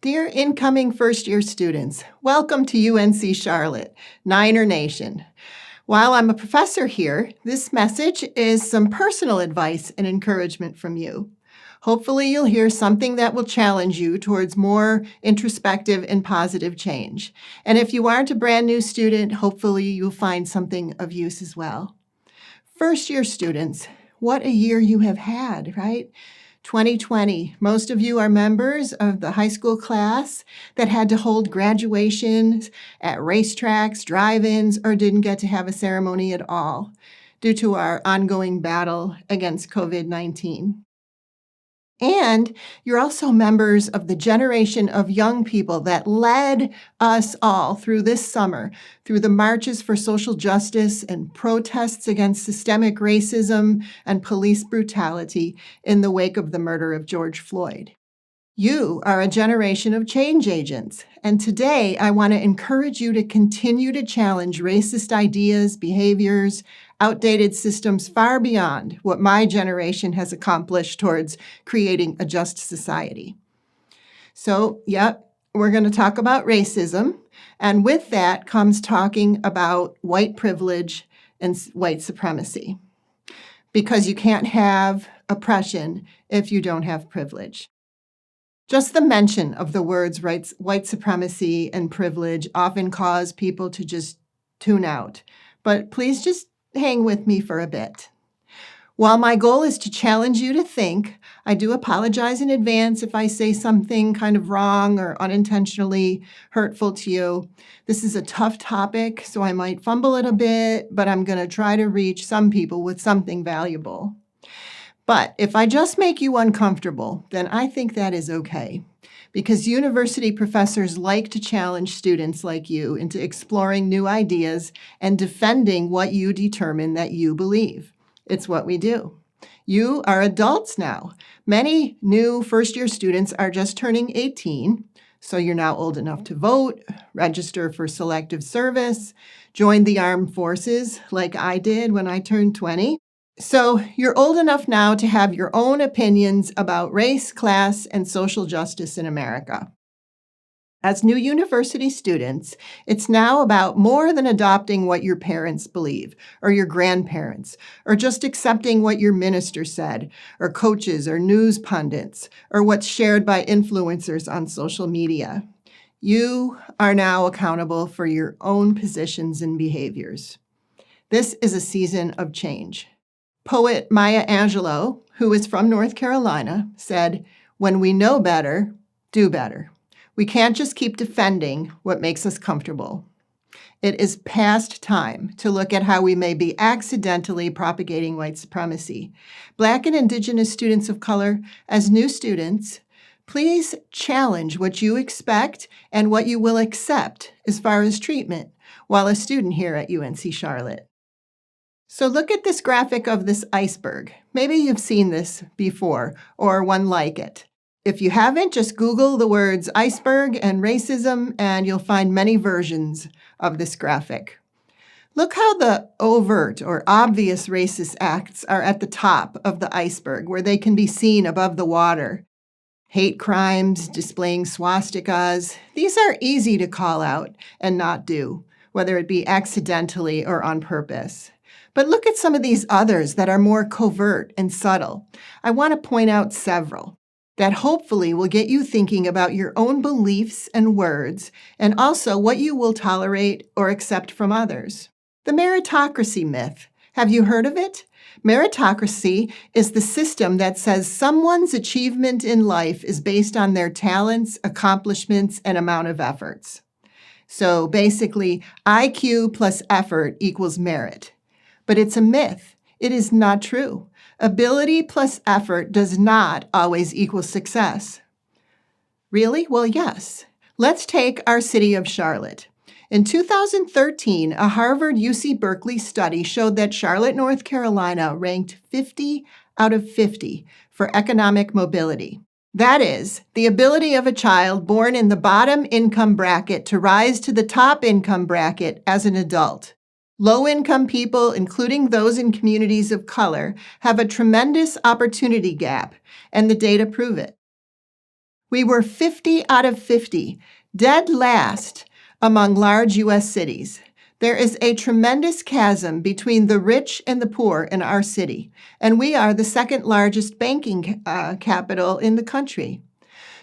Dear incoming first-year students, welcome to UNC Charlotte, Niner Nation. While I'm a professor here, this message is some personal advice and encouragement from you. Hopefully you'll hear something that will challenge you towards more introspective and positive change. And if you aren't a brand new student, hopefully you'll find something of use as well. First-year students, what a year you have had, right? 2020, most of you are members of the high school class that had to hold graduations at racetracks, drive-ins, or didn't get to have a ceremony at all due to our ongoing battle against COVID-19. And you're also members of the generation of young people that led us all through this summer, through the marches for social justice and protests against systemic racism and police brutality in the wake of the murder of George Floyd. You are a generation of change agents, and today I want to encourage you to continue to challenge racist ideas, behaviors, outdated systems far beyond what my generation has accomplished towards creating a just society. So, we're going to talk about racism, and with that comes talking about white privilege and white supremacy, because you can't have oppression if you don't have privilege. Just the mention of the words white supremacy and privilege often cause people to just tune out. But please just hang with me for a bit. While my goal is to challenge you to think, I do apologize in advance if I say something kind of wrong or unintentionally hurtful to you. This is a tough topic, so I might fumble it a bit, but I'm going to try to reach some people with something valuable. But if I just make you uncomfortable, then I think that is okay, because university professors like to challenge students like you into exploring new ideas and defending what you determine that you believe. It's what we do. You are adults now. Many new first-year students are just turning 18, so you're now old enough to vote, register for selective service, join the armed forces like I did when I turned 20. So you're old enough now to have your own opinions about race, class, and social justice in America. As new university students, it's now about more than adopting what your parents believe, or your grandparents, or just accepting what your minister said, or coaches, or news pundits, or what's shared by influencers on social media. You are now accountable for your own positions and behaviors. This is a season of change. Poet Maya Angelou, who is from North Carolina, said, "When we know better, do better. We can't just keep defending what makes us comfortable." It is past time to look at how we may be accidentally propagating white supremacy. Black and Indigenous students of color, as new students, please challenge what you expect and what you will accept as far as treatment while a student here at UNC Charlotte. So look at this graphic of this iceberg. Maybe you've seen this before or one like it. If you haven't, just Google the words iceberg and racism and you'll find many versions of this graphic. Look how the overt or obvious racist acts are at the top of the iceberg where they can be seen above the water. Hate crimes, displaying swastikas, these are easy to call out and not do, whether it be accidentally or on purpose. But look at some of these others that are more covert and subtle. I want to point out several that hopefully will get you thinking about your own beliefs and words, and also what you will tolerate or accept from others. The meritocracy myth. Have you heard of it? Meritocracy is the system that says someone's achievement in life is based on their talents, accomplishments, and amount of efforts. So basically, IQ plus effort equals merit. But it's a myth. It is not true. Ability plus effort does not always equal success. Really? Well, yes. Let's take our city of Charlotte. In 2013, a Harvard-UC Berkeley study showed that Charlotte, North Carolina ranked 50 out of 50 for economic mobility. That is, the ability of a child born in the bottom income bracket to rise to the top income bracket as an adult. Low-income people, including those in communities of color, have a tremendous opportunity gap, and the data prove it. We were 50 out of 50, dead last among large U.S. cities. There is a tremendous chasm between the rich and the poor in our city, and we are the second largest banking capital in the country.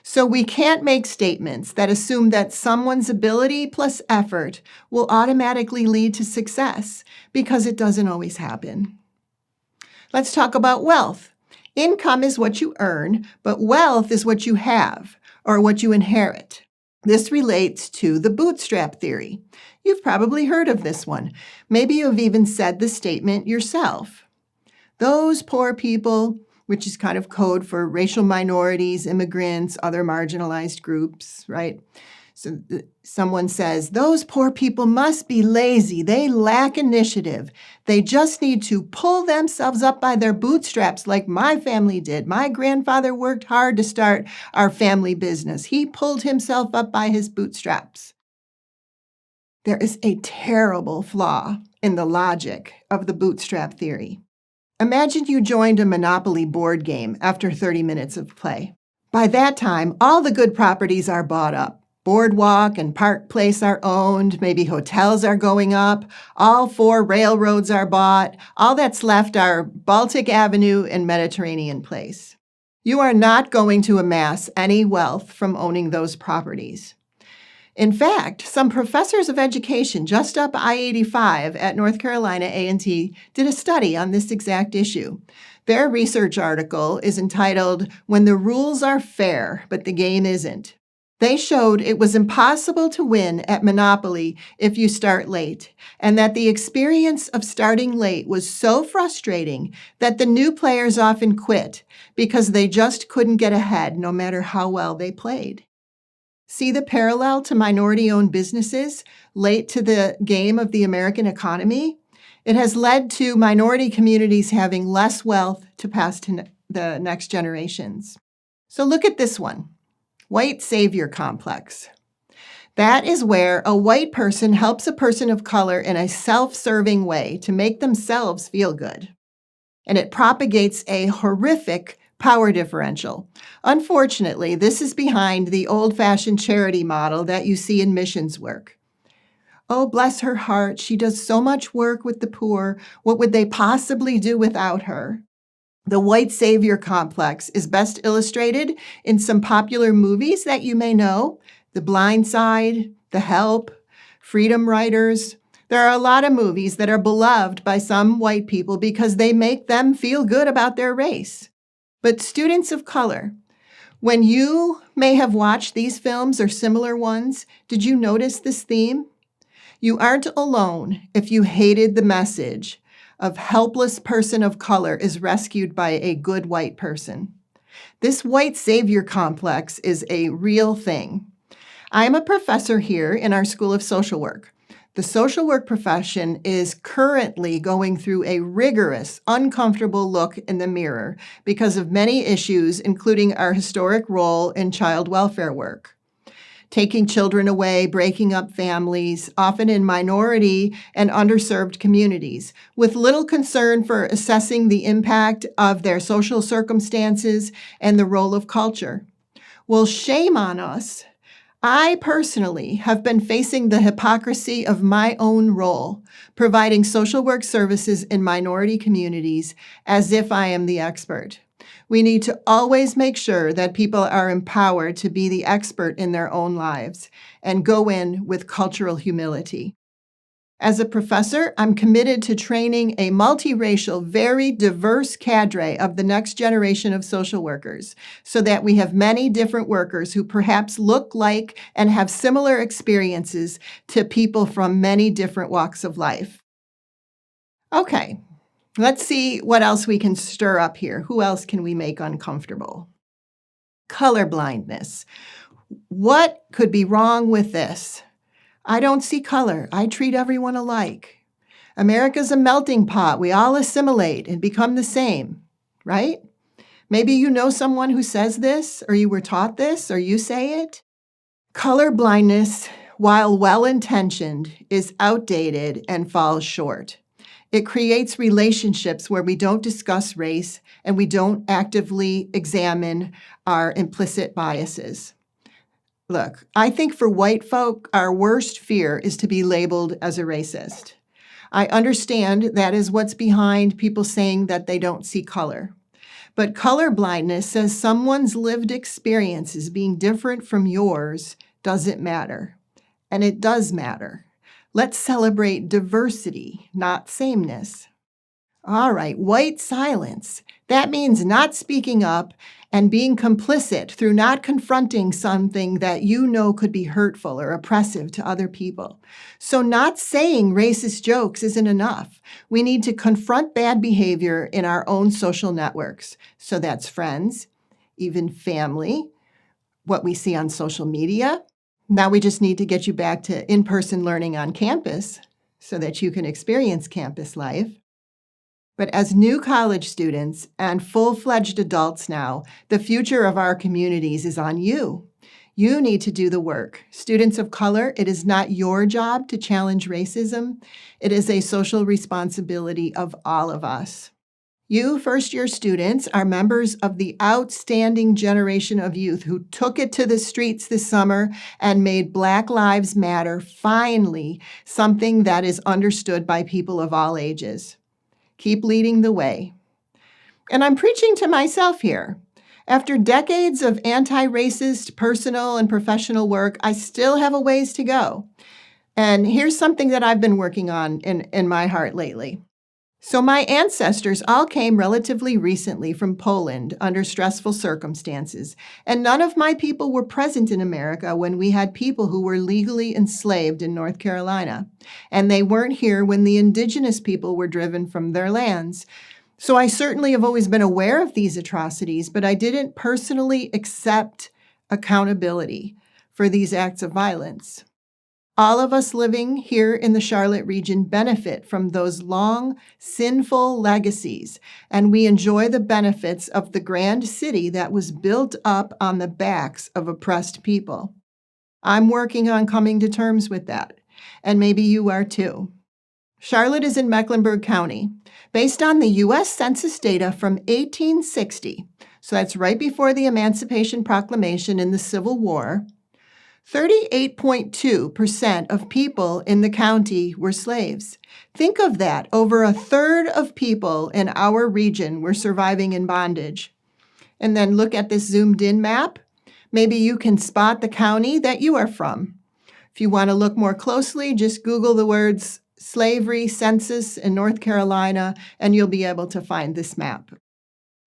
So we can't make statements that assume that someone's ability plus effort will automatically lead to success, because it doesn't always happen. Let's talk about wealth. Income is what you earn, but wealth is what you have or what you inherit. This relates to the bootstrap theory. You've probably heard of this one. Maybe you've even said the statement yourself. Those poor people, which is kind of code for racial minorities, immigrants, other marginalized groups, right? So someone says, those poor people must be lazy. They lack initiative. They just need to pull themselves up by their bootstraps like my family did. My grandfather worked hard to start our family business. He pulled himself up by his bootstraps. There is a terrible flaw in the logic of the bootstrap theory. Imagine you joined a Monopoly board game after 30 minutes of play. By that time, all the good properties are bought up. Boardwalk and Park Place are owned, maybe hotels are going up, all 4 railroads are bought, all that's left are Baltic Avenue and Mediterranean Place. You are not going to amass any wealth from owning those properties. In fact, some professors of education just up I-85 at North Carolina A&T did a study on this exact issue. Their research article is entitled, "When the Rules Are Fair, but the Game Isn't." They showed it was impossible to win at Monopoly if you start late, and that the experience of starting late was so frustrating that the new players often quit because they just couldn't get ahead no matter how well they played. See the parallel to minority-owned businesses late to the game of the American economy? It has led to minority communities having less wealth to pass to the next generations. So look at this one. White savior complex. That is where a white person helps a person of color in a self-serving way to make themselves feel good. And it propagates a horrific power differential. Unfortunately, this is behind the old-fashioned charity model that you see in missions work. Oh, bless her heart, she does so much work with the poor. What would they possibly do without her? The white savior complex is best illustrated in some popular movies that you may know: The Blind Side, The Help, Freedom Riders. There are a lot of movies that are beloved by some white people because they make them feel good about their race. But students of color, when you may have watched these films or similar ones, did you notice this theme? You aren't alone if you hated the message of helpless person of color is rescued by a good white person. This white savior complex is a real thing. I'm a professor here in our School of Social Work. The social work profession is currently going through a rigorous, uncomfortable look in the mirror because of many issues, including our historic role in child welfare work. Taking children away, breaking up families, often in minority and underserved communities, with little concern for assessing the impact of their social circumstances and the role of culture. Well, shame on us. I personally have been facing the hypocrisy of my own role, providing social work services in minority communities, as if I am the expert. We need to always make sure that people are empowered to be the expert in their own lives and go in with cultural humility. As a professor, I'm committed to training a multiracial, very diverse cadre of the next generation of social workers so that we have many different workers who perhaps look like and have similar experiences to people from many different walks of life. Okay. Let's see what else we can stir up here. Who else can we make uncomfortable? Colorblindness. What could be wrong with this? I don't see color. I treat everyone alike. America's a melting pot. We all assimilate and become the same, right? Maybe you know someone who says this, or you were taught this, or you say it. Colorblindness, while well-intentioned, is outdated and falls short. It creates relationships where we don't discuss race and we don't actively examine our implicit biases. Look, I think for white folk, our worst fear is to be labeled as a racist. I understand that is what's behind people saying that they don't see color. But colorblindness says someone's lived experiences being different from yours doesn't matter. And it does matter. Let's celebrate diversity, not sameness. All right, white silence. That means not speaking up and being complicit through not confronting something that you know could be hurtful or oppressive to other people. So not saying racist jokes isn't enough. We need to confront bad behavior in our own social networks. So that's friends, even family, what we see on social media. Now we just need to get you back to in-person learning on campus so that you can experience campus life. But as new college students and full-fledged adults now, the future of our communities is on you. You need to do the work. Students of color, it is not your job to challenge racism. It is a social responsibility of all of us. You first-year students are members of the outstanding generation of youth who took it to the streets this summer and made Black Lives Matter finally something that is understood by people of all ages. Keep leading the way. And I'm preaching to myself here. After decades of anti-racist personal and professional work, I still have a ways to go. And here's something that I've been working on in my heart lately. So my ancestors all came relatively recently from Poland under stressful circumstances, and none of my people were present in America when we had people who were legally enslaved in North Carolina, and they weren't here when the indigenous people were driven from their lands. So I certainly have always been aware of these atrocities, but I didn't personally accept accountability for these acts of violence. All of us living here in the Charlotte region benefit from those long, sinful legacies, and we enjoy the benefits of the grand city that was built up on the backs of oppressed people. I'm working on coming to terms with that, and maybe you are too. Charlotte is in Mecklenburg County. Based on the U.S. Census data from 1860, so that's right before the Emancipation Proclamation in the Civil War, 38.2% of people in the county were slaves. Think of that. Over a third of people in our region were surviving in bondage. And then look at this zoomed-in map. Maybe you can spot the county that you are from. If you want to look more closely, just Google the words slavery census in North Carolina, and you'll be able to find this map.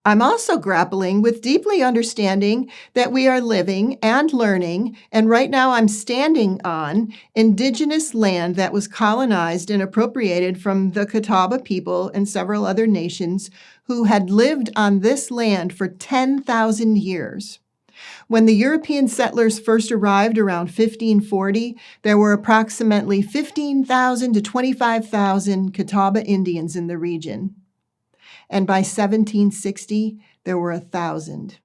I'm also grappling with deeply understanding that we are living and learning, and right now I'm standing on indigenous land that was colonized and appropriated from the Catawba people and several other nations who had lived on this land for 10,000 years. When the European settlers first arrived around 1540, there were approximately 15,000 to 25,000 Catawba Indians in the region. And by 1760, there were 1,000.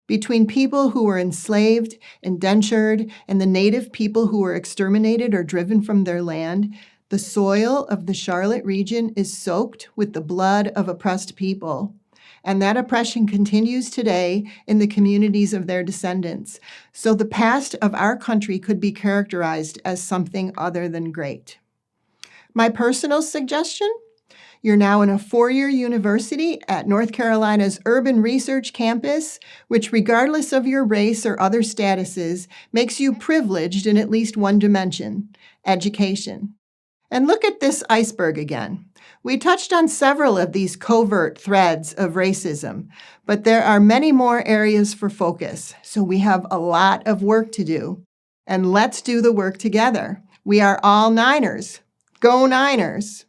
Between people who were enslaved, indentured, and the native people who were exterminated or driven from their land, the soil of the Charlotte region is soaked with the blood of oppressed people. And that oppression continues today in the communities of their descendants. So the past of our country could be characterized as something other than great. My personal suggestion? You're now in a 4-year university at North Carolina's Urban Research Campus, which, regardless of your race or other statuses, makes you privileged in at least one dimension: education. And look at this iceberg again. We touched on several of these covert threads of racism, but there are many more areas for focus, so we have a lot of work to do. And let's do the work together. We are all Niners. Go Niners!